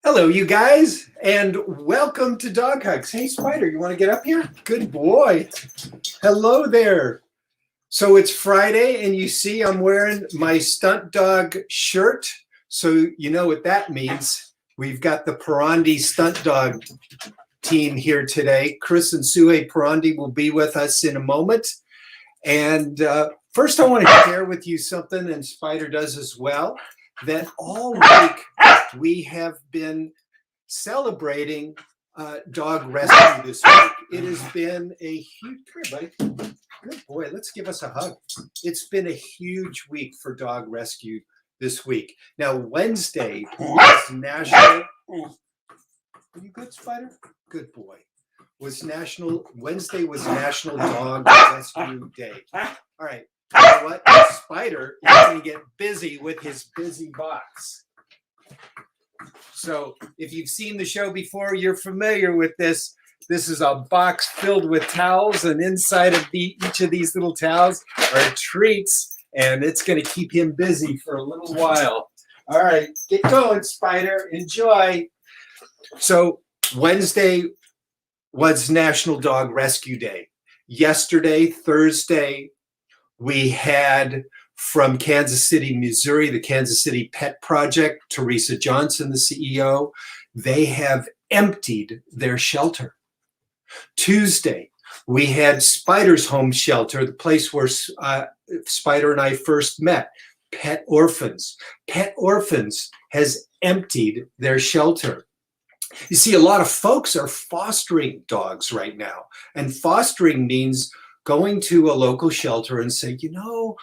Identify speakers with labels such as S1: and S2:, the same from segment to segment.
S1: Hello, you guys, and welcome to Dog Hugs. Hey, Spider, you want to get up here? Good boy. Hello there. So it's Friday, and you see I'm wearing my Stunt Dog shirt. So you know what that means. We've got the Perondi Stunt Dog team here today. Chris and Suhey Perondi will be with us in a moment. And first, I want to share with you something, and Spider does as well, that all week we have been celebrating dog rescue this week. It has been a huge, come here, buddy. Good boy, let's give us a hug. It's been a huge week for dog rescue this week. Now, Wednesday was National, are you good, Spider? Good boy. Wednesday was National Dog Rescue Day. All right, you know what? Spider is going to get busy with his busy box. So if you've seen the show before, you're familiar with this. This is a box filled with towels, and inside of each of these little towels are treats, and it's going to keep him busy for a little while. All right, get going, Spider. Enjoy. So Wednesday was National Dog Rescue Day. Yesterday, Thursday, we had from Kansas City, Missouri, the Kansas City Pet Project, Teresa Johnson, the CEO. They have emptied their shelter. Tuesday, we had Spider's Home Shelter, the place where Spider and I first met, Pet Orphans. Pet Orphans has emptied their shelter. You see, a lot of folks are fostering dogs right now. And fostering means going to a local shelter and say, you know,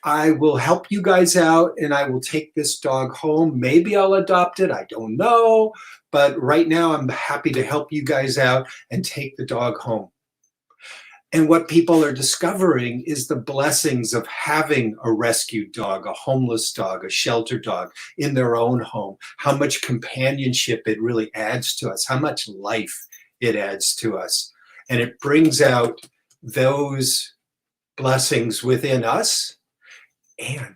S1: I will help you guys out and I will take this dog home. Maybe I'll adopt it. I don't know. But right now, I'm happy to help you guys out and take the dog home. And what people are discovering is the blessings of having a rescued dog, a homeless dog, a shelter dog in their own home, how much companionship it really adds to us, how much life it adds to us. And it brings out those blessings within us, and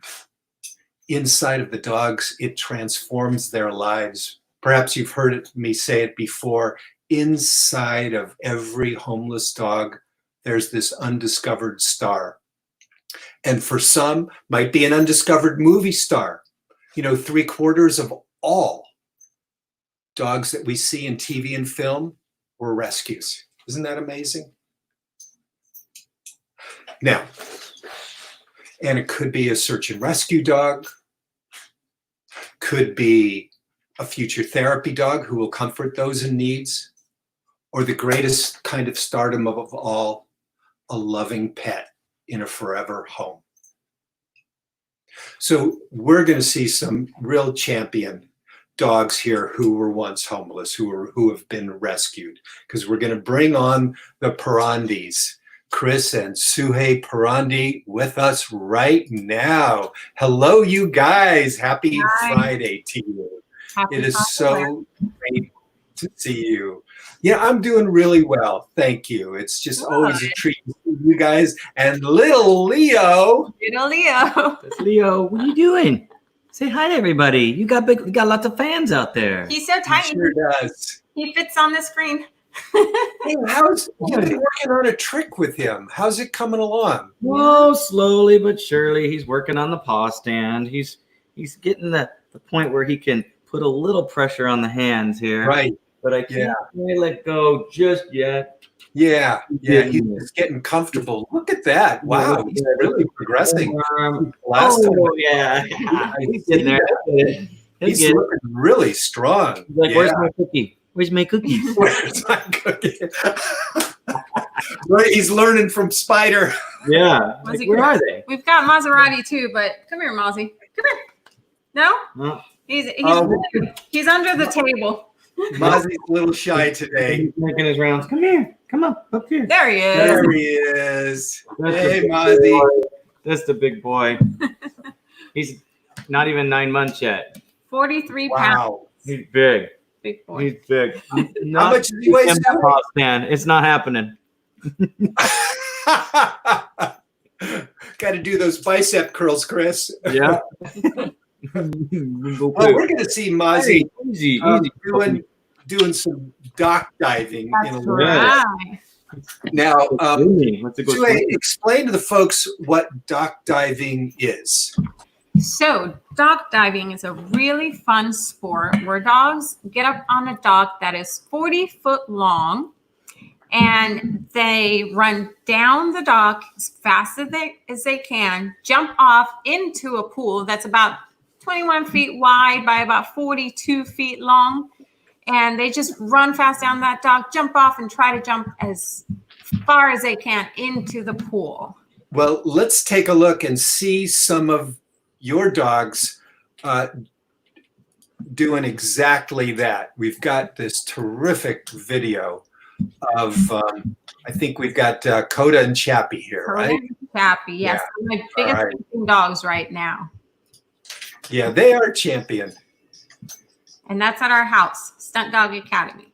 S1: inside of the dogs, it transforms their lives. Perhaps you've heard me say it before, inside of every homeless dog, there's this undiscovered star. And for some, might be an undiscovered movie star. You know, 3/4 of all dogs that we see in TV and film were rescues. Isn't that amazing? Now, and it could be a search and rescue dog, could be a future therapy dog who will comfort those in needs, or the greatest kind of stardom of all, a loving pet in a forever home. So we're going to see some real champion dogs here who were once homeless, who have been rescued, because we're going to bring on the Perondis. Chris and Suhey Perondi with us right now. Hello, you guys. Happy Friday to you. It is so great to see you. Yeah, I'm doing really well. Thank you. It's just always a treat to see you guys. And little Leo.
S2: Little Leo.
S3: Leo, what are you doing? Say hi to everybody. You got lots of fans out there.
S2: He's so tiny.
S1: He sure does.
S2: He fits on the screen.
S1: Hey, you've been working on a trick with him. How's it coming along?
S3: Well, slowly but surely, he's working on the paw stand. He's getting the point where he can put a little pressure on the hands here.
S1: Right.
S3: But I can't really let go just yet.
S1: Yeah, he's getting comfortable. Look at that. Wow, he's really progressing.
S3: Yeah. He's getting there.
S1: He's looking really strong.
S3: He's like, where's my cookie? Where's my cookie?
S1: Where's my cookie? Right, he's learning from Spider.
S3: Yeah. Like, where are they?
S2: We've got Maserati too, but come here, Mozzie. Come here. No? He's under the table.
S1: Mozzie's a little shy today.
S3: He's making his rounds. Come here. Come on. Up here.
S2: There he is.
S1: There he is. Hey, Mozzie.
S3: That's the big boy. He's not even 9 months yet.
S2: 43 pounds.
S3: He's big.
S2: Big boy.
S3: He's big.
S1: How much does he weigh?
S3: It's not happening.
S1: Got to do those bicep curls, Chris.
S3: Yeah.
S1: Well, we're going to see Mozzie
S3: Easy.
S1: doing some dock diving.
S2: That's
S1: a
S2: right.
S1: Now,
S3: Let's go
S1: Suhey, explain to the folks what dock diving is.
S2: So, dock diving is a really fun sport where dogs get up on a dock that is 40 foot long and they run down the dock as fast as they can, jump off into a pool that's about 21 feet wide by about 42 feet long. And they just run fast down that dock, jump off, and try to jump as far as they can into the pool.
S1: Well, let's take a look and see some of your dogs doing exactly that. We've got this terrific video of, I think we've got Kota and Chappie here, right?
S2: Chappie, yes.
S1: Yeah.
S2: My biggest dogs right now.
S1: Yeah, they are champion.
S2: And that's at our house, Stunt Dog Academy.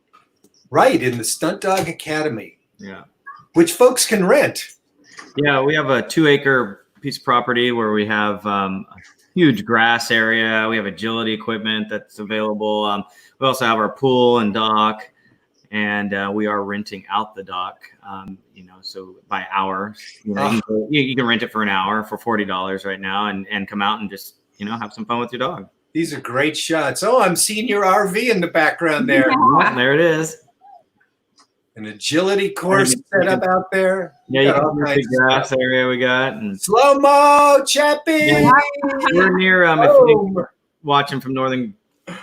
S1: Right, in the Stunt Dog Academy.
S3: Yeah.
S1: Which folks can rent.
S3: Yeah, we have a 2-acre piece of property where we have a huge grass area. We have agility equipment that's available. We also have our pool and dock, and we are renting out the dock. So by hour, you can rent it for an hour for $40 right now, and come out and just have some fun with your dog.
S1: These are great shots. Oh, I'm seeing your RV in the background there.
S3: Yeah, there it is.
S1: An agility course set up out there.
S3: Yeah, you can see the grass area we got. And
S1: slow-mo, Chappie!
S3: Yeah, we're near, if you're watching from northern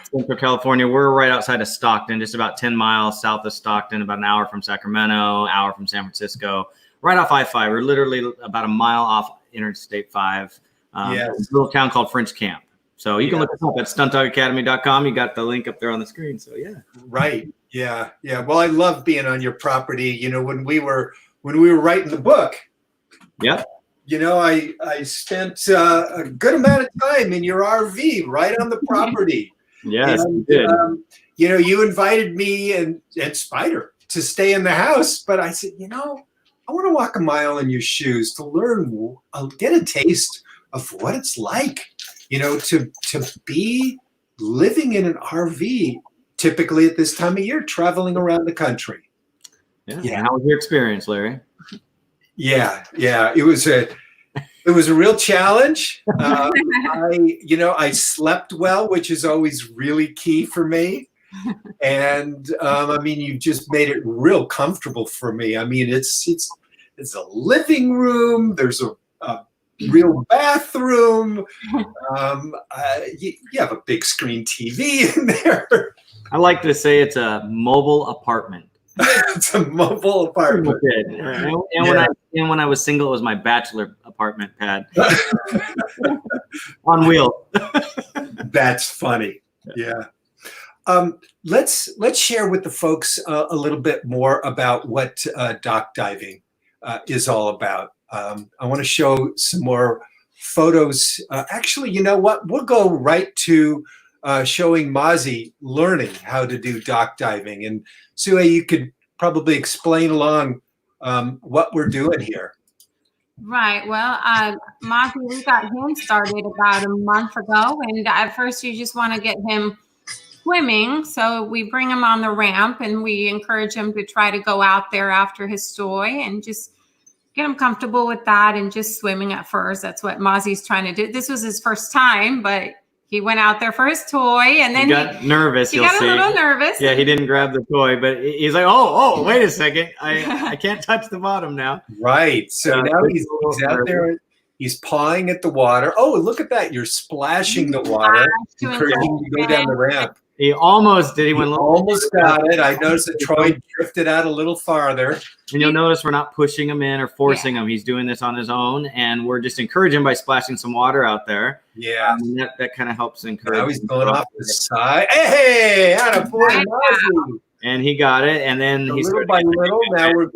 S3: Central California, we're right outside of Stockton, just about 10 miles south of Stockton, about an hour from Sacramento, an hour from San Francisco, right off I-5. We're literally about a mile off Interstate 5. It's a little town called French Camp. So you can look us up at stuntdogacademy.com. You got the link up there on the screen. So yeah.
S1: Right. Yeah. Yeah. Well, I love being on your property. When we were writing the book.
S3: Yeah.
S1: I spent a good amount of time in your RV right on the property.
S3: Yes,
S1: and,
S3: you did.
S1: You invited me and Spider to stay in the house, but I said, I want to walk a mile in your shoes to learn, get a taste of what it's like. To be living in an RV, typically at this time of year, traveling around the country.
S3: Yeah. How was your experience, Larry?
S1: Yeah. It was a real challenge. I slept well, which is always really key for me. And you've just made it real comfortable for me. It's a living room. There's a real bathroom. You have a big screen TV in there.
S3: I like to say it's a mobile apartment.
S1: It's a mobile apartment.
S3: And when I was single, it was my bachelor apartment pad on wheels.
S1: That's funny. Yeah. Let's share with the folks a little bit more about what dock diving is all about. I want to show some more photos. Actually, you know what? We'll go right to showing Mozzie learning how to do dock diving. And Suhey, you could probably explain along what we're doing here.
S2: Right. Well, Mozzie, we got him started about a month ago. And at first, you just want to get him swimming. So we bring him on the ramp and we encourage him to try to go out there after his toy and just get him comfortable with that and just swimming at first. That's what Mozzie's trying to do. This was his first time, but he went out there for his toy and then
S3: he got nervous.
S2: He got a little nervous.
S3: Yeah, he didn't grab the toy, but he's like, oh, wait a second. I can't touch the bottom now.
S1: Right. So now he's out there. He's pawing at the water. Oh, look at that. You're splashing the water, encouraging him to go down the ramp.
S3: He almost did. He went
S1: almost got it. I noticed that Troy drifted out a little farther.
S3: And you'll notice we're not pushing him in or forcing him. He's doing this on his own, and we're just encouraging him by splashing some water out there.
S1: Yeah.
S3: And that kind of helps encourage.
S1: Now he's going off the side. Hey, attaboy, Mozzie.
S3: And he got it, and then he's
S1: little by little. Now we're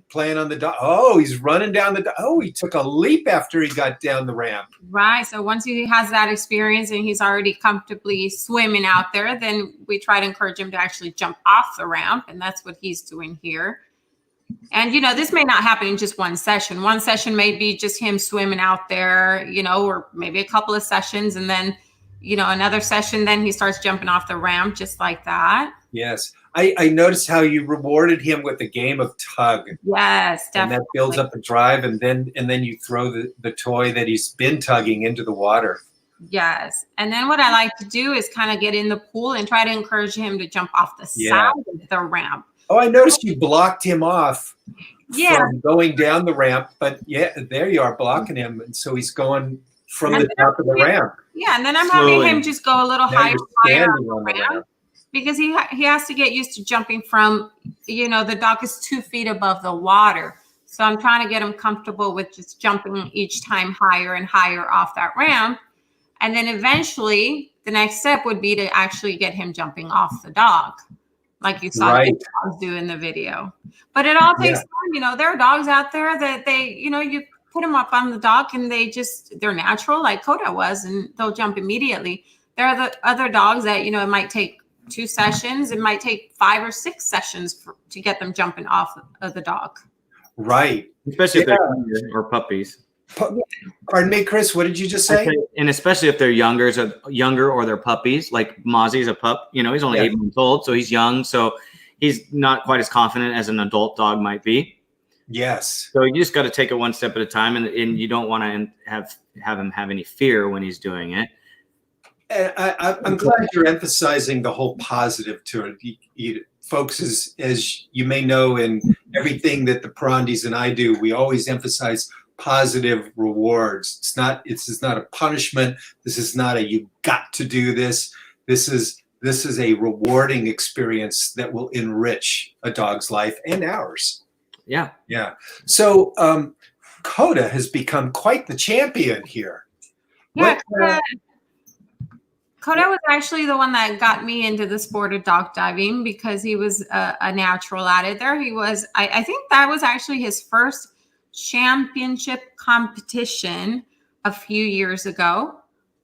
S1: playing on the dock. Oh, he's running down the dock. Oh, he took a leap after he got down the ramp.
S2: Right. So once he has that experience and he's already comfortably swimming out there, then we try to encourage him to actually jump off the ramp, and that's what he's doing here. And this may not happen in just one session. One session may be just him swimming out there, or maybe a couple of sessions, and then another session, then he starts jumping off the ramp just like that.
S1: Yes. I noticed how you rewarded him with a game of tug.
S2: Yes, definitely.
S1: And that builds up a drive, and then you throw the toy that he's been tugging into the water.
S2: Yes. And then what I like to do is kind of get in the pool and try to encourage him to jump off the side of the ramp.
S1: Oh, I noticed you blocked him off
S2: Yeah.
S1: from going down the ramp, but there you are blocking him. And so he's going from the top of the ramp.
S2: Yeah. And then I'm having him just go a little higher
S1: standing
S2: on
S1: on the ramp.
S2: Because he has to get used to jumping from, the dock is 2 feet above the water. So I'm trying to get him comfortable with just jumping each time higher and higher off that ramp. And then eventually the next step would be to actually get him jumping off the dock, like you saw the dogs do in the video. But it all takes time. There are dogs out there that you put them up on the dock and they're natural, like Kota was, and they'll jump immediately. There are the other dogs that, it might take 2 sessions. It might take 5 or 6 sessions to get them jumping off of the dock.
S1: Right.
S3: Especially if they're younger or puppies.
S1: Pardon me, Chris, what did you just say?
S3: And especially if they're younger or they're puppies, like Mozzie's a pup, he's only 8 months old, so he's young. So he's not quite as confident as an adult dog might be.
S1: Yes.
S3: So you just got to take it one step at a time, and you don't want to have him have any fear when he's doing it.
S1: And I'm glad you're emphasizing the whole positive to it. Folks, as you may know, in everything that the Perondis and I do, we always emphasize positive rewards. This is not a punishment. This is not a you got to do this. This is a rewarding experience that will enrich a dog's life and ours.
S3: Yeah.
S1: Yeah. So Kota has become quite the champion here.
S2: Yeah. Kota was actually the one that got me into the sport of dog diving because he was a natural at it. There he was. I think that was actually his first championship competition a few years ago.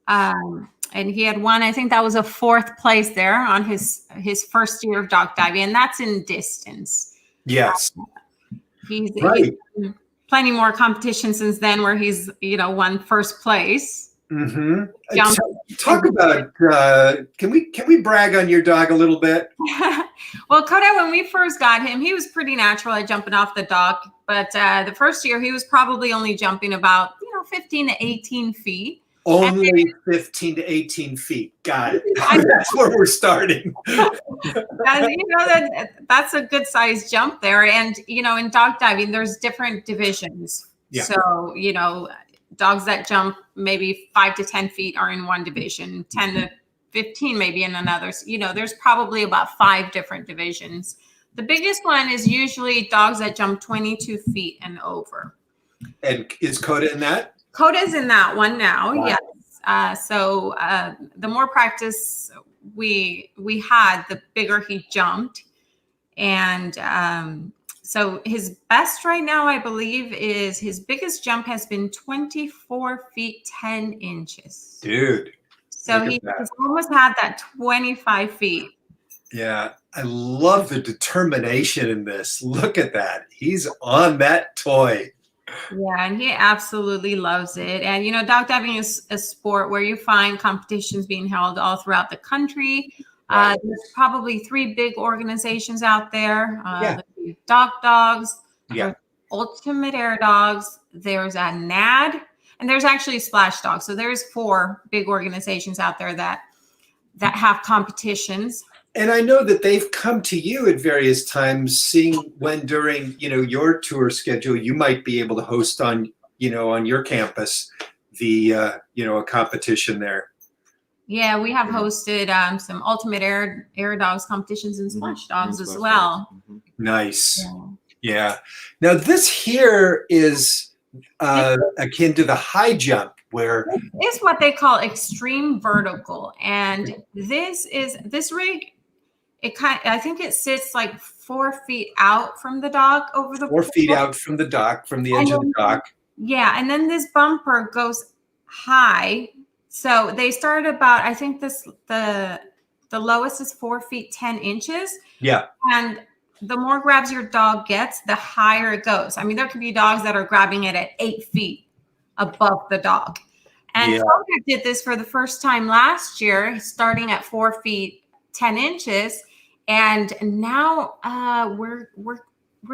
S2: And he had won, I think that was a 4th place there on his first year of dog diving. And that's in distance.
S1: Yes.
S2: He's done plenty more competitions since then where he's, won first place.
S1: Mm-hmm. Talk about can we brag on your dog a little bit?
S2: Well, Kota, when we first got him, he was pretty natural at jumping off the dock, but the first year he was probably only jumping about 15 to 18 feet.
S1: Only 15 to 18 feet. Got it. That's where we're starting.
S2: That's a good size jump there. And in dog diving there's different divisions.
S1: Yeah.
S2: So dogs that jump maybe 5 to 10 feet are in one division, 10 to 15 maybe in another. There's probably about 5 different divisions. The biggest one is usually dogs that jump 22 feet and over.
S1: And is Kota in that?
S2: Kota's in that one now.
S1: Wow.
S2: Yes. So the more practice we had, the bigger he jumped. And so his best right now, I believe, is his biggest jump has been 24 feet, 10 inches.
S1: Dude.
S2: So he's almost had that 25 feet.
S1: Yeah. I love the determination in this. Look at that. He's on that toy.
S2: Yeah, and he absolutely loves it. And, dog diving is a sport where you find competitions being held all throughout the country. Right. There's probably 3 big organizations out there. Dog Dogs, Ultimate Air Dogs, there's a NAD, and there's actually Splash Dogs. So there's 4 big organizations out there that have competitions.
S1: And I know that they've come to you at various times, seeing when during, your tour schedule, you might be able to host on your campus, a competition there.
S2: Yeah, we have hosted some Ultimate Air Dogs competitions and Splash Dogs as well.
S1: Nice. Yeah. Now this here is akin to the high jump, where
S2: it's what they call extreme vertical, and this rig. I think it sits like 4 feet out from the dock over the
S1: 4 feet out from the dock, from the edge of the dock.
S2: Yeah, and then this bumper goes high. So they start about, I think the lowest is 4 feet 10 inches.
S1: Yeah.
S2: And the more grabs your dog gets, the higher it goes. I mean, there could be dogs that are grabbing it at 8 feet above the dog. And And
S1: Yeah.
S2: Kota did this for the first time last year, starting at 4 feet 10 inches, and now we're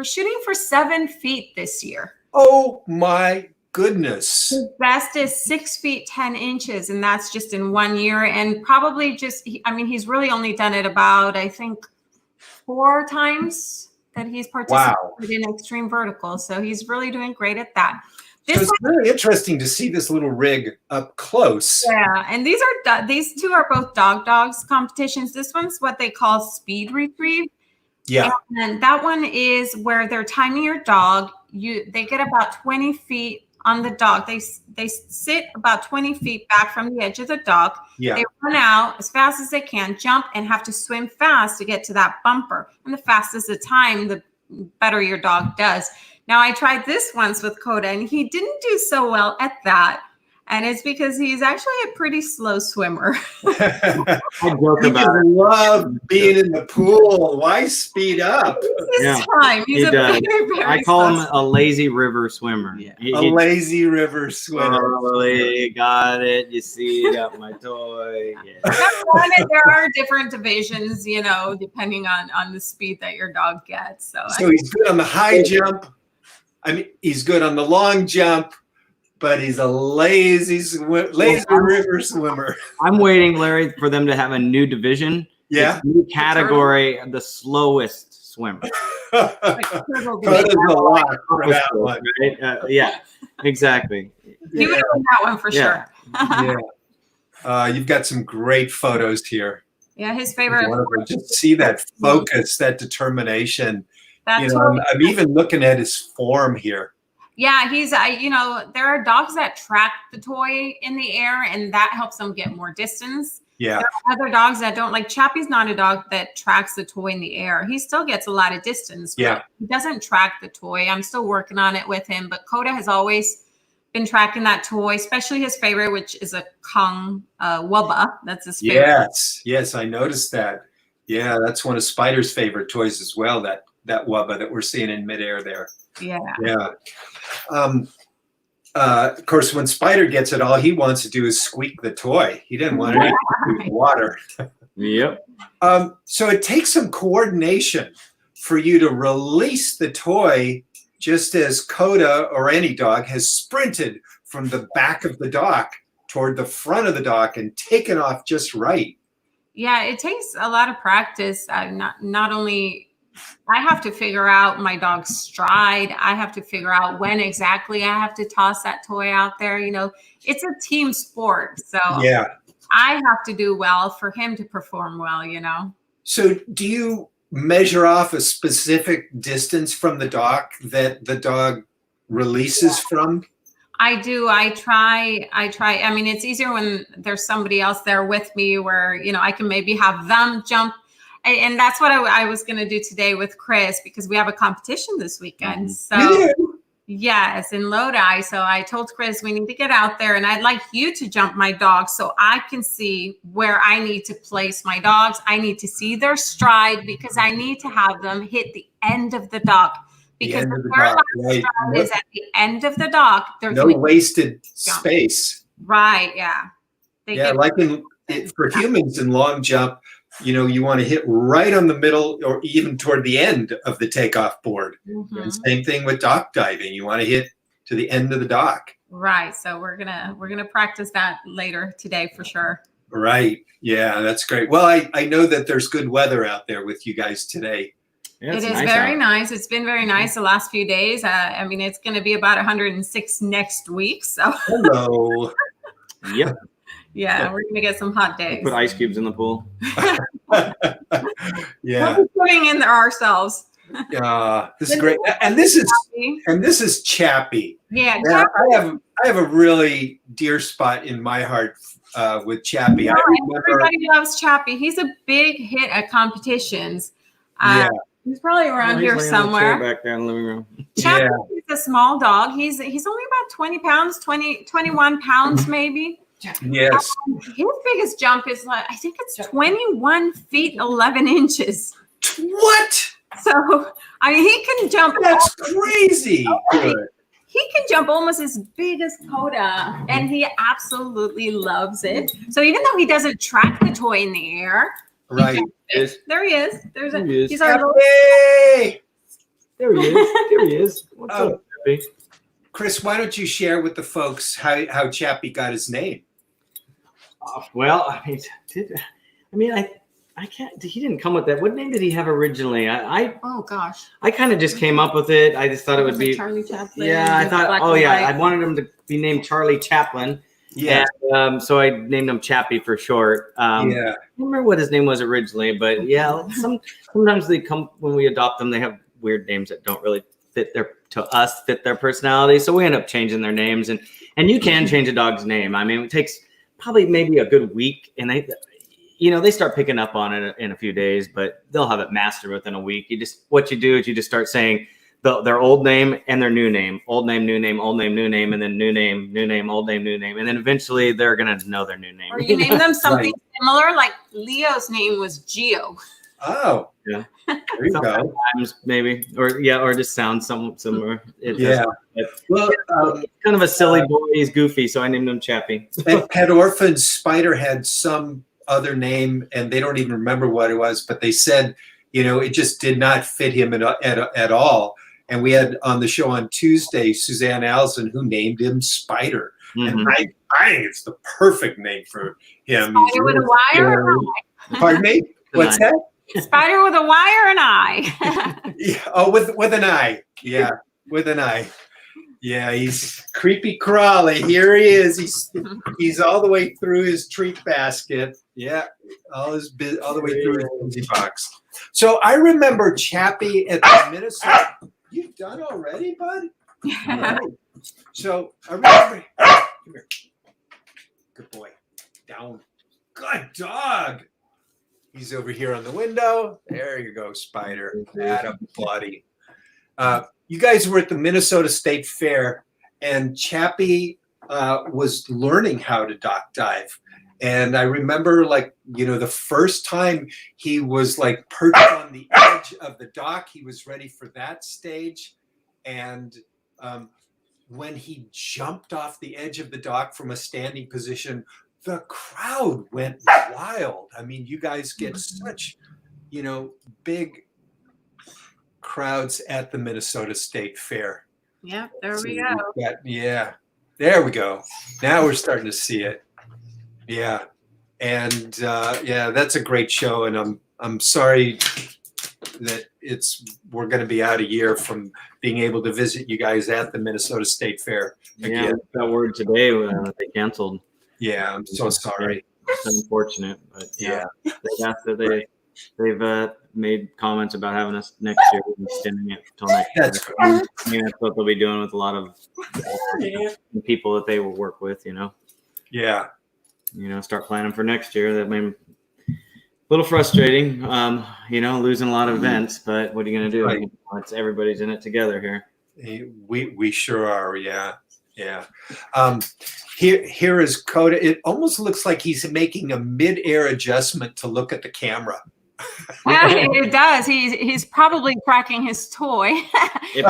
S2: shooting for 7 feet this year.
S1: Oh my goodness.
S2: His best is 6 feet 10 inches, and that's just in 1 year. And probably just, he's really only done it about, I think, 4 times that he's participated in extreme vertical. So he's really doing great at that.
S1: So it's really interesting to see this little rig up close.
S2: Yeah, and these two are both dogs competitions. This one's what they call speed retrieve.
S1: Yeah.
S2: And that one is where they're timing your dog. They get about 20 feet on the dog. They sit about 20 feet back from the edge of the dog.
S1: Yeah.
S2: They run out as fast as they can, jump, and have to swim fast to get to that bumper. And the faster the time, the better your dog does. Now, I tried this once with Kota, and he didn't do so well at that. And it's because he's actually a pretty slow swimmer.
S3: I joke
S1: He
S3: about
S1: just
S3: it.
S1: love being in the pool. Why speed up?
S2: His time. He's
S3: he
S2: a
S3: does.
S2: very, very
S3: I call him
S2: slow
S3: a lazy river swimmer.
S2: Yeah.
S3: He-
S1: A
S3: he-
S1: lazy river swimmer.
S3: Totally got it. You see, got my toy. Yeah.
S2: There are different divisions, depending on the speed that your dog gets.
S1: So he's good on the high jump. He's good on the long jump, but he's a lazy river swimmer.
S3: I'm waiting, Larry, for them to have a new division.
S1: Yeah.
S3: It's a new category, the slowest swimmer.
S1: Kota's a lot for that one.
S3: Right? Yeah, exactly.
S2: He would have won that one for
S3: Yeah.
S2: sure.
S1: Yeah. You've got some great photos here.
S2: Yeah, his favorite.
S1: Just see that focus, that determination.
S2: That's
S1: I'm even looking at his form here.
S2: Yeah, he's, there are dogs that track the toy in the air, and that helps them get more distance.
S1: Yeah.
S2: There are other dogs that don't, like Chappie's not a dog that tracks the toy in the air. He still gets a lot of distance. But
S1: Yeah.
S2: he doesn't track the toy. I'm still working on it with him, but Kota has always been tracking that toy, especially his favorite, which is a Kong Wubba. That's his favorite.
S1: Yes, I noticed that. Yeah, that's one of Spider's favorite toys as well, that Wubba that we're seeing in midair there.
S2: Yeah.
S1: Yeah. Of course, when Spider gets it, all he wants to do is squeak the toy. He didn't want anything to do with water.
S3: Yep.
S1: So it takes some coordination for you to release the toy, just as Kota or any dog has sprinted from the back of the dock toward the front of the dock and taken off just right.
S2: Yeah, it takes a lot of practice. Not only I have to figure out my dog's stride. I have to figure out when exactly I have to toss that toy out there. It's a team sport. So
S1: Yeah.
S2: I have to do well for him to perform well,
S1: So do you measure off a specific distance from the dock that the dog releases from?
S2: I do. I try. It's easier when there's somebody else there with me where, I can maybe have them jump. And that's what I was going to do today with Chris, because we have a competition this weekend. So yes, in Lodi. So I told Chris, we need to get out there, and I'd like you to jump my dogs so I can see where I need to place my dogs. I need to see their stride, because I need to have them hit the end of the dock. Because
S1: The end of
S2: the
S1: the
S2: third
S1: dock,
S2: line
S1: right.
S2: stride is at the end of the dock. They're
S1: No
S2: doing
S1: wasted
S2: jump.
S1: space.
S2: Right. Yeah. They
S1: Yeah,
S2: get-
S1: like for humans in long jump, you want to hit right on the middle or even toward the end of the takeoff board.
S2: Mhm.
S1: And same thing with dock diving. You want to hit to the end of the dock.
S2: Right. So we're gonna practice that later today for sure.
S1: Right. Yeah, that's great. Well, I know that there's good weather out there with you guys today.
S3: Yeah,
S2: It
S3: it's
S2: is
S3: nice
S2: very
S3: out.
S2: nice. It's been very nice the last few days. It's going to be about 106 next week. So
S1: Hello.
S3: Yep.
S2: yeah, we're going to get some hot days.
S3: Put ice cubes in the pool.
S1: Yeah.
S2: We'll be putting in there ourselves.
S1: This is great. And this is Chappie.
S2: Yeah.
S1: Now, I have a really dear spot in my heart with Chappie. I remember.
S2: Everybody loves Chappie. He's a big hit at competitions.
S1: Yeah.
S2: He's probably around
S3: He's
S2: here
S3: laying on the chair
S2: somewhere.
S3: back there in the living room.
S2: Chappie is a small dog. He's only about 20 pounds, 21 pounds maybe.
S1: Yes.
S2: His biggest jump is I think it's 21 feet 11 inches.
S1: What?
S2: So he can jump.
S1: That's crazy. Good.
S2: he can jump almost as big as Kota, and he absolutely loves it. So even though he doesn't track the toy in the air,
S1: Right.
S2: there he is.
S3: There he is.
S2: He's our little.
S1: Chappie!
S3: There he is. There he is. What's
S1: Oh.
S3: up, Chappie?
S1: Chris, why don't you share with the folks how Chappie got his name?
S3: Well, I can't. He didn't come with that. What name did he have originally?
S2: Oh gosh.
S3: I kind of just came up with it. I just thought it would be
S2: Charlie Chaplin.
S3: Yeah, I thought.
S2: Black
S3: Oh
S2: and
S3: yeah,
S2: white.
S3: I wanted him to be named Charlie Chaplin.
S1: Yeah.
S3: And, so I named him Chappie for short.
S1: Yeah.
S3: I don't remember what his name was originally, but yeah, sometimes they come when we adopt them. They have weird names that don't really fit their personality. So we end up changing their names, and you can change a dog's name. I mean, it takes probably maybe a good week, and they start picking up on it in a few days, but they'll have it mastered within a week. What you do is you just start saying their old name and their new name, old name, new name, old name, new name, and then new name, old name, new name. And then eventually they're going to know their new name.
S2: Or you name them something similar, like Leo's name was Geo.
S1: Oh.
S3: Yeah.
S1: There you go.
S3: Sometimes maybe, or just sound similar.
S1: Well,
S3: kind of a silly boy. He's goofy, so I named him Chappie.
S1: Pet Orphan's Spider had some other name, and they don't even remember what it was, but they said, it just did not fit him at all. And we had on the show on Tuesday, Suzanne Allison, who named him Spider.
S3: Mm-hmm.
S1: And I think it's the perfect name for him.
S2: Spider with a wire or an eye?
S1: Pardon me? What's that?
S2: Spider with a wire and eye.
S1: Yeah. Oh, with an eye. Yeah, with an eye. Yeah, he's creepy crawly. Here he is. He's all the way through his treat basket. Yeah, all the way through his busy box. So I remember Chappie at the Minnesota. You've done already, bud? Right. So I remember. Come here. Good boy. Down. Good dog. He's over here on the window. There you go, Spider. Atta buddy. You guys were at the Minnesota State Fair, and Chappie was learning how to dock dive. And I remember, the first time he was perched on the edge of the dock, he was ready for that stage. And when he jumped off the edge of the dock from a standing position, the crowd went wild. I mean, you guys get such, big crowds at the Minnesota State Fair.
S2: Yeah, there we go.
S1: Yeah, there we go. Now we're starting to see it. Yeah, and that's a great show. And I'm sorry that we're going to be out a year from being able to visit you guys at the Minnesota State Fair again.
S3: Yeah, that word today they canceled.
S1: Yeah, I'm so sorry.
S3: It's unfortunate, but yeah. They've made comments about having us next year and extending it until next year.
S1: That's cool.
S3: I mean, that's what they'll be doing with a lot of people that they will work with,
S1: Yeah.
S3: Start planning for next year. That may be a little frustrating, losing a lot of events, but what are you going to do?
S1: Right.
S3: It's everybody's in it together here.
S1: We sure are. Yeah. Yeah. Here is Kota. It almost looks like he's making a mid-air adjustment to look at the camera.
S2: It does. He's probably cracking his toy. It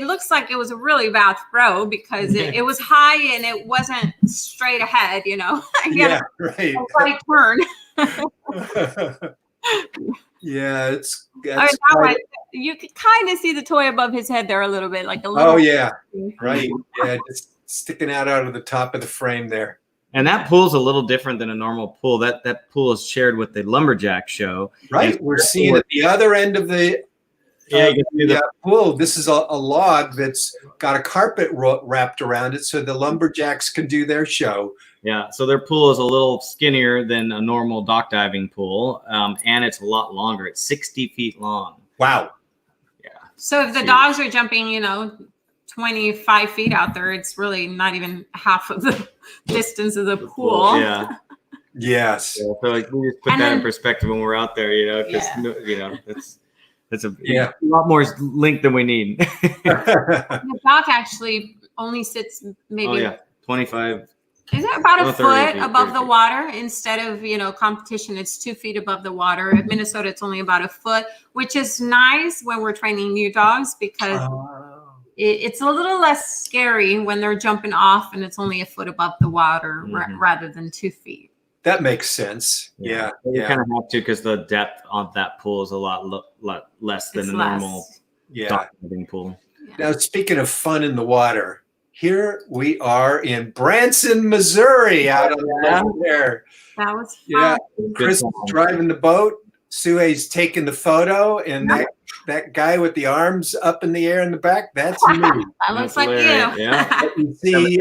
S2: looks like it was a really bad throw because it was high and it wasn't straight ahead.
S1: Yeah, right.
S2: A slight turn.
S1: Yeah,
S2: you could kind of see the toy above his head there a little bit, like a little.
S1: Oh yeah, right. Yeah, just sticking out of the top of the frame there.
S3: And that pool's a little different than a normal pool. That pool is shared with the Lumberjack show.
S1: Right, we're seeing at the other end of the pool. This is a log that's got a carpet wrapped around it, so the Lumberjacks can do their show.
S3: Yeah, so their pool is a little skinnier than a normal dock diving pool, and it's a lot longer. It's 60 feet long.
S1: Wow.
S3: Yeah.
S2: So if the dogs are jumping, 25 feet out there, it's really not even half of the distance of the pool.
S3: Yeah.
S1: Yes.
S3: Yeah, so we just put that in perspective when we're out there, because it's a lot more length than we need.
S2: The dock actually only sits maybe
S3: 25.
S2: Is it about a foot
S3: feet,
S2: above the water instead of, competition? It's 2 feet above the water. In Minnesota, it's only about a foot, which is nice when we're training new dogs because, it's a little less scary when they're jumping off and it's only a foot above the water rather than 2 feet.
S1: That makes sense. Yeah.
S3: You kind of have to because the depth of that pool is a lot less than a normal dock diving pool.
S1: Now, speaking of fun in the water, here we are in Branson, Missouri, out on the lake there.
S2: That was fun.
S1: Yeah, Chris is driving the boat. Suhey's taking the photo, and that guy with the arms up in the air in the back, that's me.
S2: That looks like you.
S3: Yeah.
S1: You see,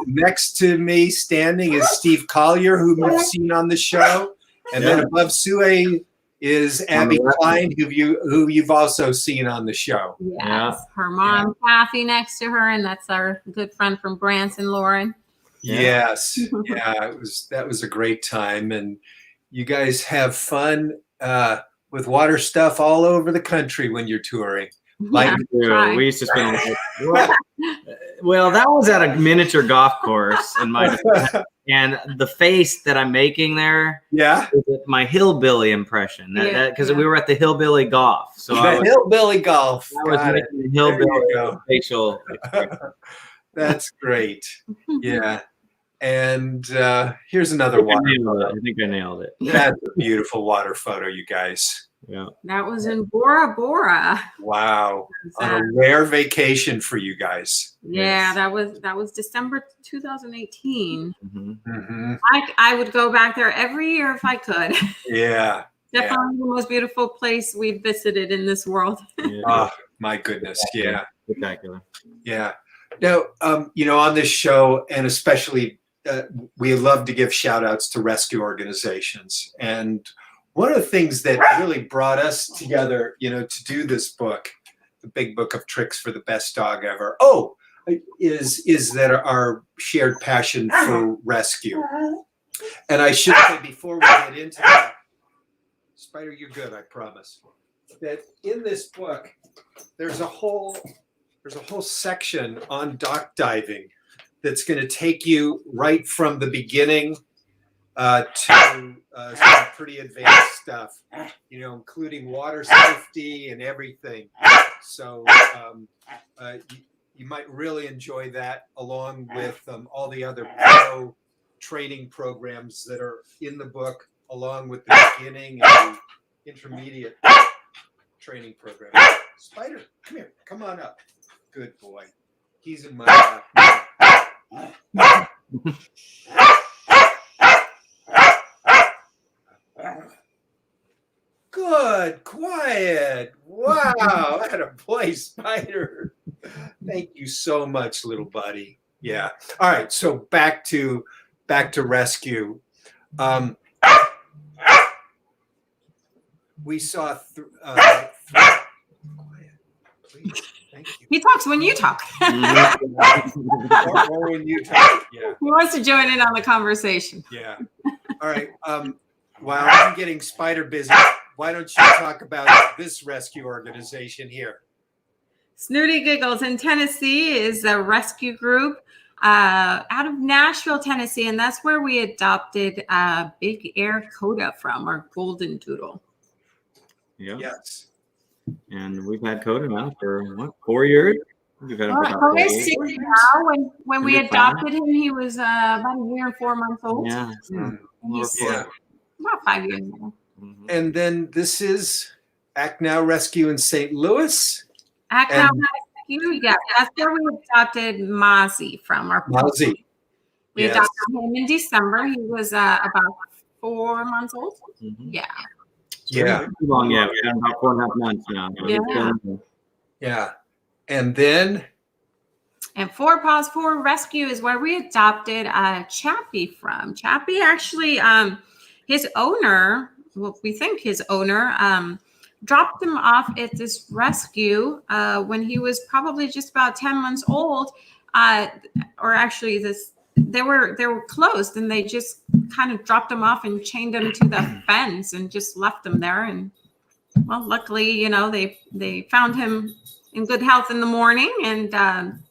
S1: next to me standing is Steve Collier, who you've seen on the show. And then above Suhey is Abby Klein, who you've also seen on the show.
S2: Yes. Her mom, Chaffee, next to her, and that's our good friend from Branson, Lauren.
S1: Yes. That was a great time. And you guys have fun with water stuff all over the country when you're touring. Like
S3: we used to spend well, that was at a miniature golf course in my and the face that I'm making there is my hillbilly impression. Because we were at the hillbilly golf. So
S1: hillbilly golf.
S3: I was making the hillbilly facial.
S1: That's great. Yeah. And here's another one.
S3: I think I nailed it.
S1: That's a beautiful water photo, you guys.
S3: Yeah.
S2: That was in Bora Bora.
S1: Wow. On a rare vacation for you guys.
S2: Yeah, that was December 2018. I would go back there every year if I could.
S1: Yeah.
S2: Definitely the most beautiful place we've visited in this world.
S1: Oh, my goodness. Yeah.
S3: Spectacular.
S1: Yeah. Now, on this show, and especially we love to give shout outs to rescue organizations. And one of the things that really brought us together, to do this book, the Big Book of Tricks for the Best Dog Ever, is that our shared passion for rescue. And I should say, before we get into that, Spider, you're good, I promise, that in this book, there's a whole section on dock diving that's going to take you right from the beginning to some pretty advanced stuff, including water safety and everything. So you might really enjoy that, along with all the other pro training programs that are in the book, along with the beginning and the intermediate training program. Spider, come here. Come on up. Good boy. He's in my lap. Good. Quiet. Wow. Atta boy, Spider. Thank you so much, little buddy. Yeah. All right. So back to rescue. We saw quiet, please. Thank you.
S2: He talks when you talk.
S1: or when you talk. Yeah.
S2: He wants to join in on the conversation.
S1: Yeah. All right. While I'm getting Spider busy, why don't you talk about this rescue organization here?
S2: Snooty Giggles in Tennessee is a rescue group out of Nashville, Tennessee, and that's where we adopted Big Air Kota from, our golden doodle.
S3: Yeah.
S1: Yes.
S3: And we've had Kota now for 4 years? We've had him for
S2: about 6 now. When we adopted him, he was about a year and 4 months old.
S3: Yeah.
S2: He's about 5 years now.
S1: And then this is Act Now Rescue in St. Louis.
S2: Act Now Rescue, yeah. That's where we adopted Mozzie from.
S1: Mozzie.
S2: We adopted him in December. He was about 4 months old. Yeah.
S1: Yeah.
S3: Too long, yeah. We've had about 4.5 months now.
S1: Yeah. And then?
S2: And Four Paws for Rescue is where we adopted Chaffee from. Chaffee actually, his owner, we think his owner, dropped him off at this rescue when he was probably just about 10 months old. Or actually, they were closed, and they just kind of dropped him off and chained him to the fence and just left him there. And well, luckily, they found him in good health in the morning, and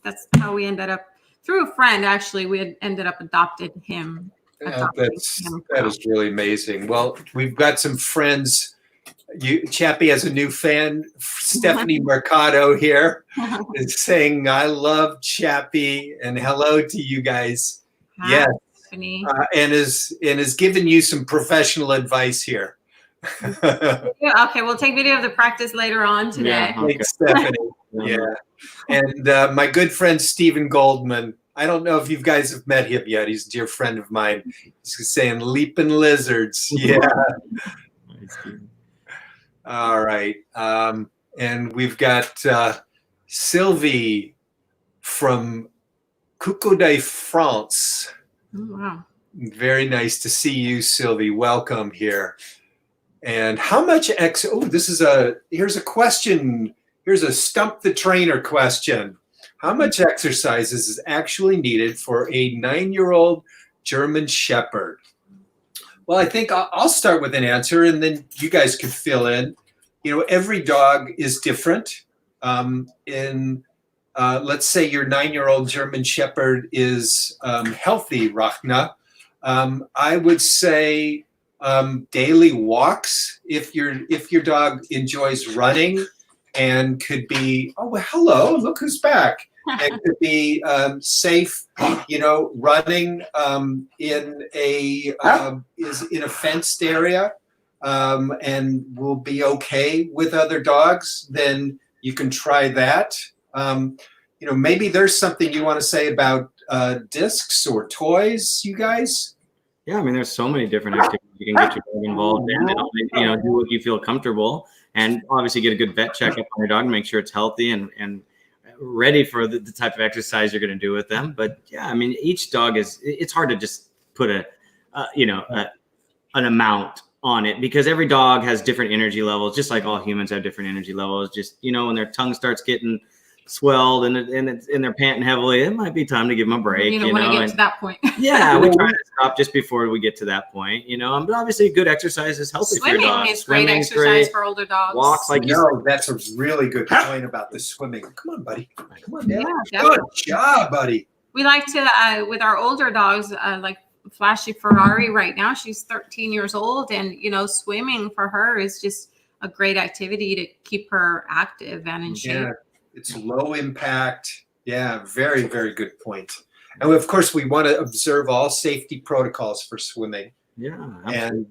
S2: that's how we ended up, through a friend. Actually, we had ended up adopting him.
S1: That is really amazing. Well, we've got some friends, Chappie has a new fan. Stephanie Mercado here is saying, "I love Chappie," and hello to you guys.
S2: Hi,
S1: Yes,
S2: Stephanie.
S1: and is giving you some professional advice here.
S2: Okay, we'll take video of the practice later on today.
S3: Yeah, okay.
S1: Thanks, Stephanie. Yeah, and my good friend Stephen Goldman. I don't know if you guys have met him yet. He's a dear friend of mine. He's saying leaping lizards. Yeah. All right. And we've got Sylvie from Coucou de France.
S2: Oh, wow.
S1: Very nice to see you, Sylvie. Welcome here. And how much here's a question. Here's a stump the trainer question. How much exercises is actually needed for a 9-year-old German Shepherd? Well, I think I'll start with an answer, and then you guys could fill in. Every dog is different. Let's say your 9-year-old German Shepherd is healthy, Rachna. I would say daily walks. If your dog enjoys running, and could be, oh, well, hello, look who's back. And could be safe, running in a fenced area, and will be okay with other dogs, then you can try that. Maybe there's something you want to say about discs or toys, you guys?
S3: Yeah, I mean, there's so many different activities you can get your dog involved in, and do what you feel comfortable, and obviously get a good vet checkup on your dog to make sure it's healthy and ready for the type of exercise you're going to do with them. But yeah, I mean, each dog it's hard to just put an amount on it, because every dog has different energy levels, just like all humans have different energy levels. Just, when their tongue starts getting swelled and they're panting heavily, it might be time to give them a break.
S2: You don't want to get to that point.
S3: Yeah, we try to stop just before we get to that point, but obviously good exercise is healthy for your dog.
S2: Swimming is great exercise for older dogs.
S3: Walks, like
S1: that's a really good point about the swimming. Come on, buddy. Come on down.
S2: Yeah,
S1: good job, buddy.
S2: We like to, with our older dogs, like Flashy Ferrari right now, she's 13 years old, and, swimming for her is just a great activity to keep her active and in shape.
S1: Yeah. It's low impact. Yeah, very, very good point. And of course, we want to observe all safety protocols for swimming.
S3: Yeah, absolutely.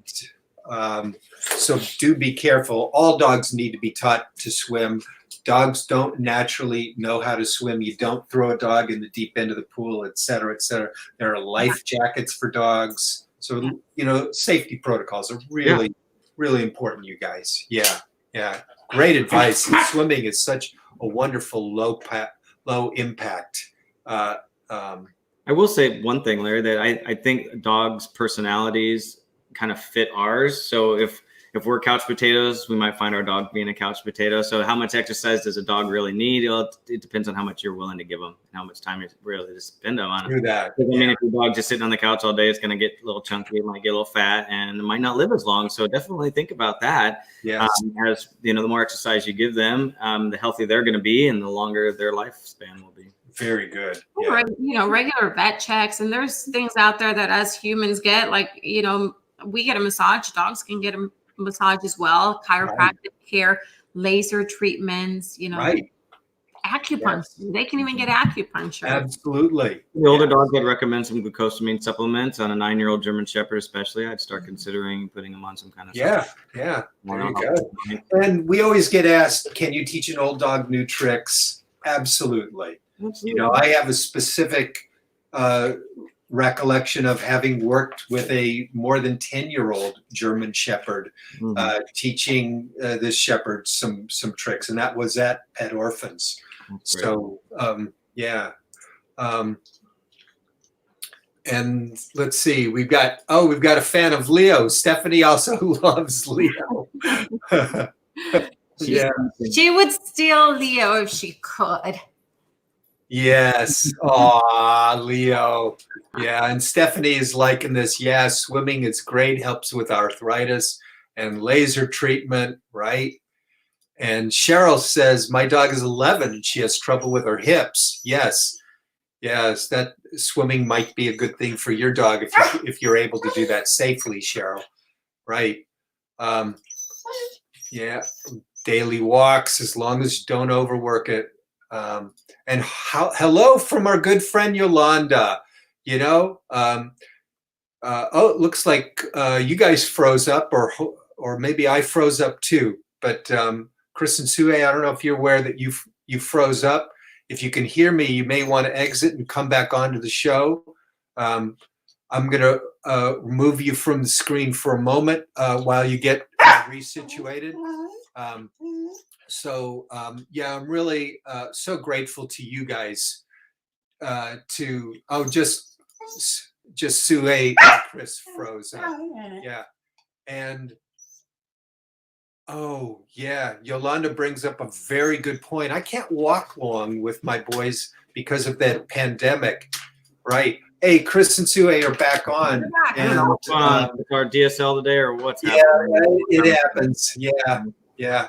S1: And so do be careful. All dogs need to be taught to swim. Dogs don't naturally know how to swim. You don't throw a dog in the deep end of the pool, et cetera, et cetera. There are life jackets for dogs. So, safety protocols are really, really important, you guys. Yeah, yeah. Great advice. And swimming is such a wonderful low impact.
S3: I will say one thing, Larry, that I think dogs' personalities kind of fit ours. So if we're couch potatoes, we might find our dog being a couch potato. So how much exercise does a dog really need? It depends on how much you're willing to give them and how much time you really just spend on them.
S1: Do that.
S3: I mean, if your dog just sitting on the couch all day, it's going to get a little chunky, it might get a little fat, and it might not live as long. So definitely think about that.
S1: Yes.
S3: As the more exercise you give them, the healthier they're going to be, and the longer their lifespan will be.
S1: Very good.
S2: Yeah. Regular vet checks, and there's things out there that us humans get, like, we get a massage, dogs can get a massage as well, chiropractic care, laser treatments,
S1: right.
S2: Acupuncture. Yes. They can even get acupuncture.
S1: Absolutely.
S3: The older dogs, I'd recommend some glucosamine supplements. On a 9-year-old German Shepherd especially, I'd start considering putting them on some kind of
S1: Yeah. There you go. And we always get asked, can you teach an old dog new tricks? Absolutely. I have a specific recollection of having worked with a more than 10-year-old German Shepherd, teaching this shepherd some tricks, and that was at Pet Orphans. So and let's see, we've got a fan of Leo. Stephanie also loves Leo.
S2: She would steal Leo if she could.
S1: Yes. Aw, Leo. Yeah. And Stephanie is liking this. Yeah, swimming is great. Helps with arthritis and laser treatment, right? And Cheryl says, my dog is 11 and she has trouble with her hips. Yes. That swimming might be a good thing for your dog if you're able to do that safely, Cheryl. Right. Yeah, daily walks as long as you don't overwork it. And hello from our good friend Yolanda. You know, oh, it looks like you guys froze up, or maybe I froze up too. But Chris and Suhey, I don't know if you're aware that you froze up. If you can hear me, you may want to exit and come back onto the show. I'm going to remove you from the screen for a moment while you get resituated. Yeah, I'm really so grateful to you guys. Just Suhey and Chris froze up. Yeah, and oh yeah, Yolanda brings up a very good point. I can't walk long with my boys because of that pandemic, right? Hey, Chris and Suhey are back on.
S3: And with our DSL today, or what's
S1: yeah,
S3: happening?
S1: it happens. Yeah.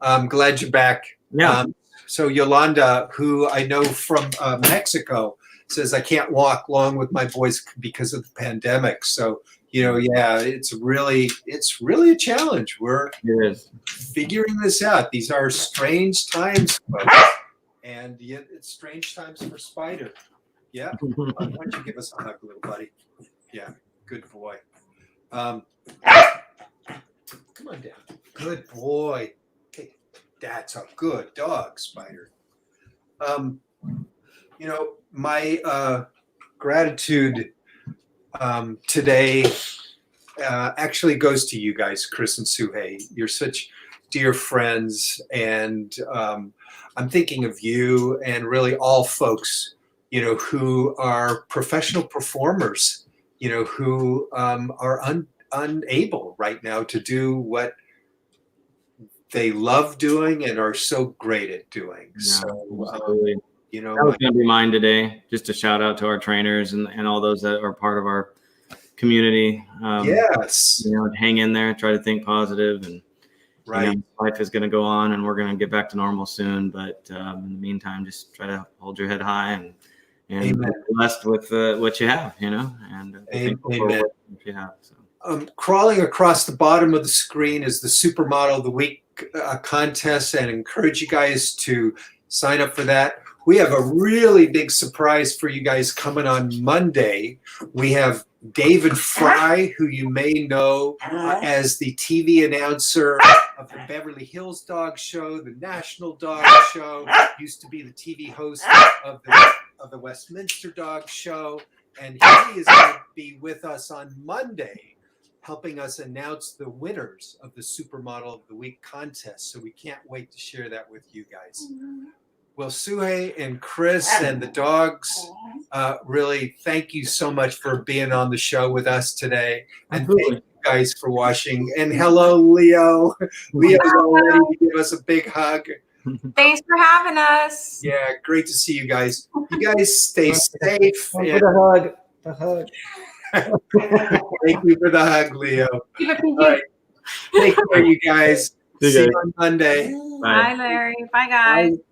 S1: I'm glad you're back.
S3: Yeah.
S1: So Yolanda, who I know from Mexico, says I can't walk long with my boys because of the pandemic. So yeah, it's really a challenge. We're figuring this out. These are strange times, folks. And yet it's strange times for Spider. Yeah. Why don't you give us a hug, little buddy? Yeah, good boy. Come on down. Good boy. Okay, that's a good dog, Spider. My gratitude today actually goes to you guys, Chris and Suhey. You're such dear friends, and I'm thinking of you and really all folks, who are professional performers, who are unable right now to do what they love doing and are so great at doing.
S3: Yeah,
S1: so,
S3: that was going to be mine today. Just a shout out to our trainers and all those that are part of our community.
S1: Yes.
S3: Hang in there, try to think positive, and life is going to go on, and we're going to get back to normal soon. But in the meantime, just try to hold your head high and be blessed with what you have, and thankful for what you have. So.
S1: Crawling across the bottom of the screen is the Supermodel of the Week contest, and encourage you guys to sign up for that. We have a really big surprise for you guys coming on Monday. We have David Fry, who you may know as the TV announcer of the Beverly Hills Dog Show, the National Dog Show, used to be the TV host of the Westminster Dog Show, and he is going to be with us on Monday, helping us announce the winners of the Supermodel of the Week contest. So we can't wait to share that with you guys. Well, Suhey and Chris and the dogs, really thank you so much for being on the show with us today. And thank you guys for watching. And hello, Leo. Leo's all ready to give us a big hug.
S2: Thanks for having us.
S1: Yeah, great to see you guys. You guys stay safe.
S4: The hug.
S1: Thank you for the hug, Leo.
S2: Keep it
S1: All right. Take care, you guys. See you on Monday.
S2: Bye, Larry. Bye, guys.
S1: Bye.